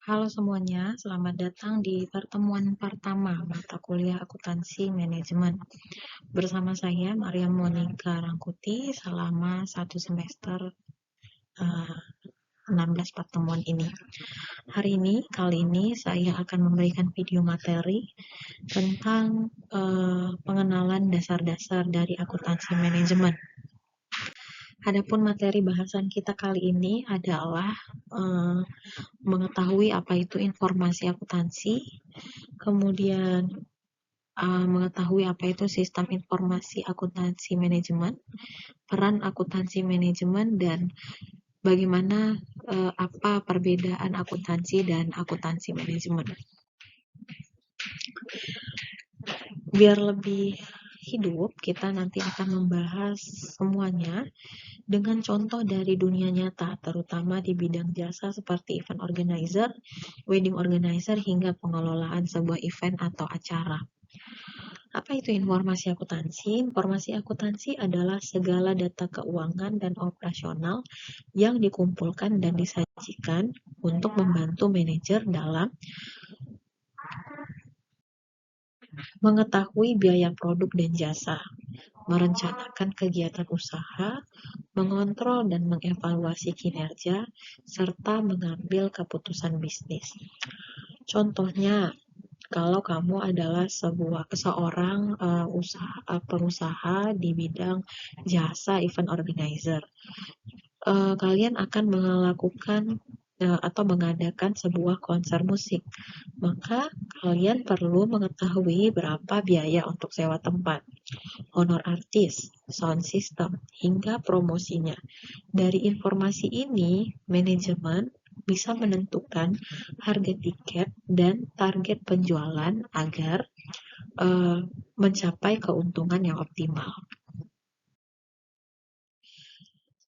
Halo semuanya, selamat datang di pertemuan pertama mata kuliah akuntansi manajemen. Bersama saya Maria Monica Rangkuti selama satu semester 16 pertemuan ini. Kali ini saya akan memberikan video materi tentang pengenalan dasar-dasar dari akuntansi manajemen. Adapun materi bahasan kita kali ini adalah mengetahui apa itu informasi akuntansi, kemudian mengetahui apa itu sistem informasi akuntansi manajemen, peran akuntansi manajemen, dan bagaimana apa perbedaan akuntansi dan akuntansi manajemen. Biar lebih hidup, kita nanti akan membahas semuanya dengan contoh dari dunia nyata, terutama di bidang jasa seperti event organizer, wedding organizer, hingga pengelolaan sebuah event atau acara. Apa itu informasi akuntansi? Informasi akuntansi adalah segala data keuangan dan operasional yang dikumpulkan dan disajikan untuk membantu manajer dalam mengetahui biaya produk dan jasa, merencanakan kegiatan usaha, mengontrol dan mengevaluasi kinerja, serta mengambil keputusan bisnis. Contohnya, kalau kamu adalah seorang pengusaha di bidang jasa event organizer, kalian akan melakukan atau mengadakan sebuah konser musik, maka kalian perlu mengetahui berapa biaya untuk sewa tempat, honor artis, sound system, hingga promosinya. Dari informasi ini, manajemen bisa menentukan harga tiket dan target penjualan agar mencapai keuntungan yang optimal.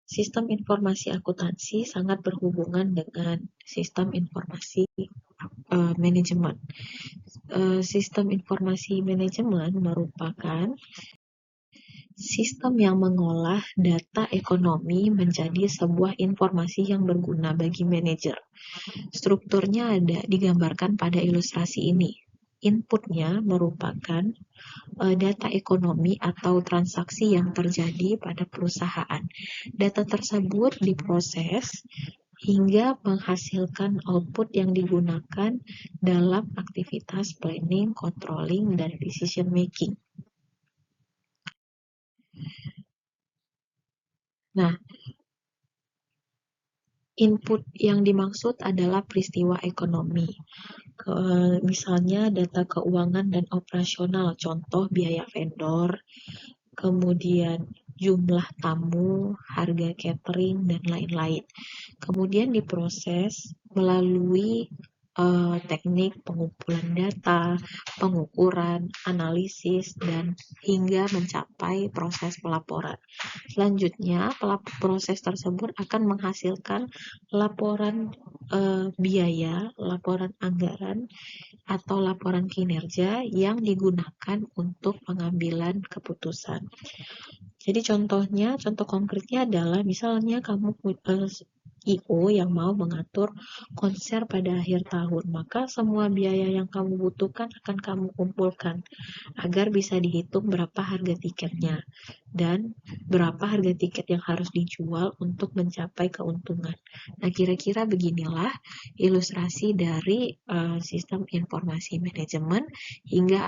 Sistem informasi akuntansi sangat berhubungan dengan sistem informasi manajemen. Sistem informasi manajemen merupakan sistem yang mengolah data ekonomi menjadi sebuah informasi yang berguna bagi manajer. Strukturnya digambarkan pada ilustrasi ini. Inputnya merupakan data ekonomi atau transaksi yang terjadi pada perusahaan. Data tersebut diproses hingga menghasilkan output yang digunakan dalam aktivitas planning, controlling, dan decision making. Nah, input yang dimaksud adalah peristiwa ekonomi. Misalnya data keuangan dan operasional, contoh biaya vendor, kemudian jumlah tamu, harga catering, dan lain-lain. Kemudian diproses melalui teknik pengumpulan data, pengukuran, analisis, dan hingga mencapai proses pelaporan. Selanjutnya, proses tersebut akan menghasilkan laporan biaya, laporan anggaran, atau laporan kinerja yang digunakan untuk pengambilan keputusan. Jadi contoh konkretnya adalah misalnya kamu IO yang mau mengatur konser pada akhir tahun, maka semua biaya yang kamu butuhkan akan kamu kumpulkan agar bisa dihitung berapa harga tiketnya dan berapa harga tiket yang harus dijual untuk mencapai keuntungan. Nah, kira-kira beginilah ilustrasi dari sistem informasi manajemen hingga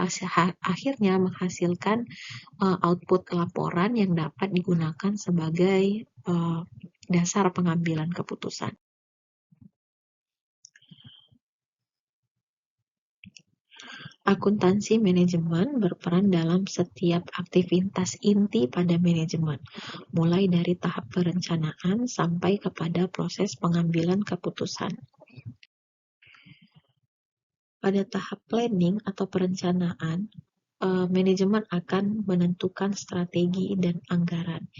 akhirnya menghasilkan output laporan yang dapat digunakan sebagai dasar pengambilan keputusan. Akuntansi manajemen berperan dalam setiap aktivitas inti pada manajemen, mulai dari tahap perencanaan sampai kepada proses pengambilan keputusan. Pada tahap planning atau perencanaan, manajemen akan menentukan strategi dan anggaran.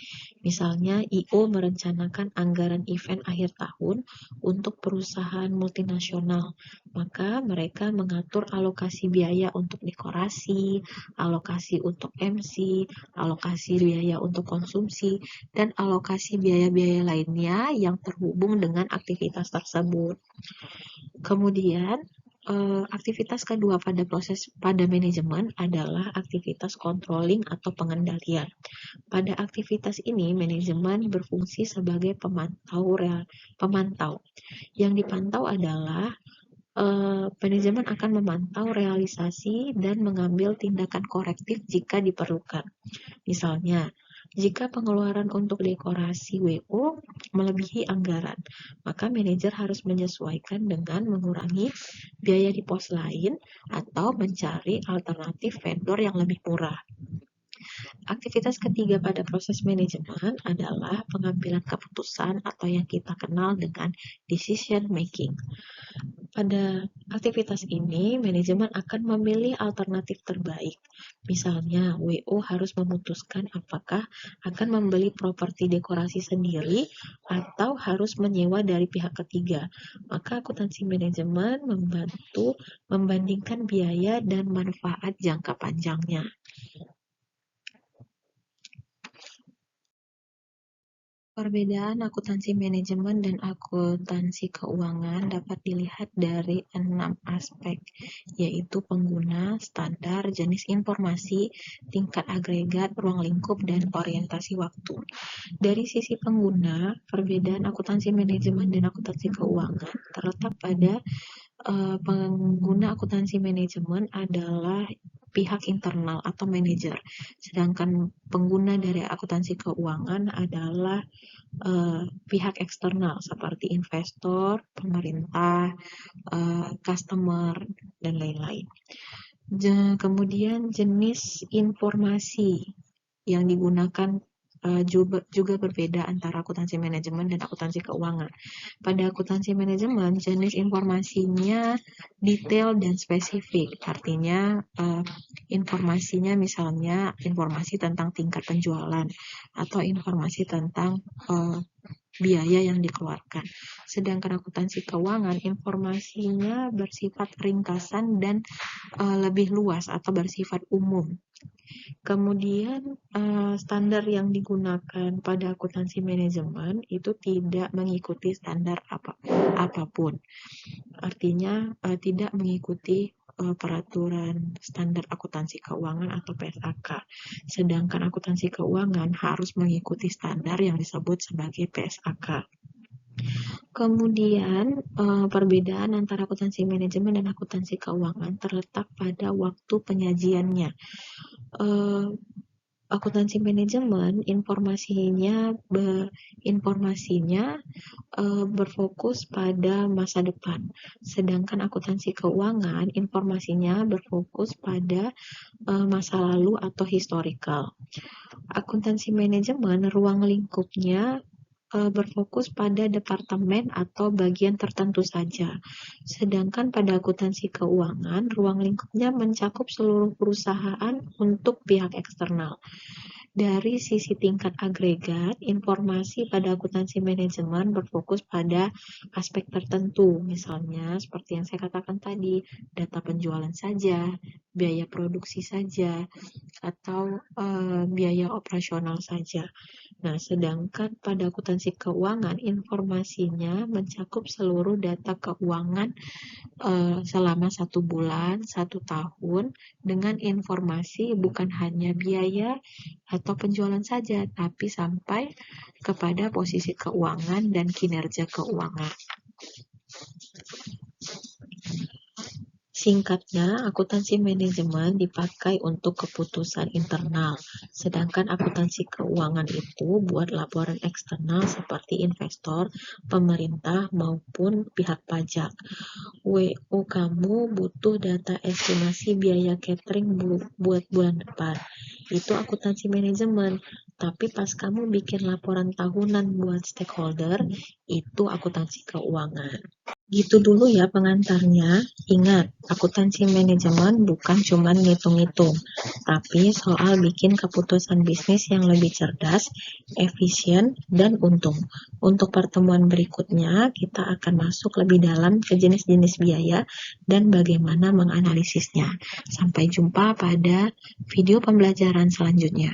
Misalnya, I.O. merencanakan anggaran event akhir tahun untuk perusahaan multinasional, maka mereka mengatur alokasi biaya untuk dekorasi, alokasi untuk MC, alokasi biaya untuk konsumsi, dan alokasi biaya-biaya lainnya yang terhubung dengan aktivitas tersebut. Kemudian, aktivitas kedua pada manajemen adalah aktivitas controlling atau pengendalian. Pada aktivitas ini, manajemen berfungsi sebagai pemantau. Yang dipantau adalah manajemen akan memantau realisasi dan mengambil tindakan korektif jika diperlukan. Misalnya, jika pengeluaran untuk dekorasi WO melebihi anggaran, maka manajer harus menyesuaikan dengan mengurangi biaya di pos lain atau mencari alternatif vendor yang lebih murah. Aktivitas ketiga pada proses manajemen adalah pengambilan keputusan atau yang kita kenal dengan decision making. Pada aktivitas ini, manajemen akan memilih alternatif terbaik. Misalnya, WO harus memutuskan apakah akan membeli properti dekorasi sendiri atau harus menyewa dari pihak ketiga. Maka akuntansi manajemen membantu membandingkan biaya dan manfaat jangka panjangnya. Perbedaan akuntansi manajemen dan akuntansi keuangan dapat dilihat dari 6 aspek, yaitu pengguna, standar, jenis informasi, tingkat agregat, ruang lingkup, dan orientasi waktu. Dari sisi pengguna, perbedaan akuntansi manajemen dan akuntansi keuangan terletak pada pengguna akuntansi manajemen adalah pihak internal atau manajer, sedangkan pengguna dari akuntansi keuangan adalah pihak eksternal seperti investor, pemerintah, customer, dan lain-lain. Kemudian jenis informasi yang digunakan juga berbeda antara akuntansi manajemen dan akuntansi keuangan. Pada akuntansi manajemen, jenis informasinya detail dan spesifik. Artinya, informasinya misalnya informasi tentang tingkat penjualan atau informasi tentang biaya yang dikeluarkan. Sedangkan akuntansi keuangan, informasinya bersifat ringkasan dan lebih luas atau bersifat umum. Kemudian standar yang digunakan pada akuntansi manajemen itu tidak mengikuti standar apapun. Artinya tidak mengikuti peraturan standar akuntansi keuangan atau PSAK. Sedangkan akuntansi keuangan harus mengikuti standar yang disebut sebagai PSAK. Kemudian, perbedaan antara akuntansi manajemen dan akuntansi keuangan terletak pada waktu penyajiannya. Akuntansi manajemen informasinya berfokus pada masa depan, sedangkan akuntansi keuangan informasinya berfokus pada masa lalu atau historical. Akuntansi manajemen ruang lingkupnya berfokus pada departemen atau bagian tertentu saja. Sedangkan pada akuntansi keuangan, ruang lingkupnya mencakup seluruh perusahaan untuk pihak eksternal. Dari sisi tingkat agregat, informasi pada akuntansi manajemen berfokus pada aspek tertentu, misalnya seperti yang saya katakan tadi, data penjualan saja, biaya produksi saja, atau biaya operasional saja. Nah, sedangkan pada akuntansi keuangan, informasinya mencakup seluruh data keuangan selama 1 bulan, 1 tahun, dengan informasi bukan hanya biaya atau penjualan saja, tapi sampai kepada posisi keuangan dan kinerja keuangan. Singkatnya, akuntansi manajemen dipakai untuk keputusan internal, sedangkan akuntansi keuangan itu buat laporan eksternal seperti investor, pemerintah, maupun pihak pajak. WO kamu butuh data estimasi biaya catering buat bulan depan. Itu akuntansi manajemen. Tapi pas kamu bikin laporan tahunan buat stakeholder, itu akuntansi keuangan. Gitu dulu ya pengantarnya. Ingat, akuntansi manajemen bukan cuma ngitung-ngitung, tapi soal bikin keputusan bisnis yang lebih cerdas, efisien, dan untung. Untuk pertemuan berikutnya, kita akan masuk lebih dalam ke jenis-jenis biaya dan bagaimana menganalisisnya. Sampai jumpa pada video pembelajaran selanjutnya.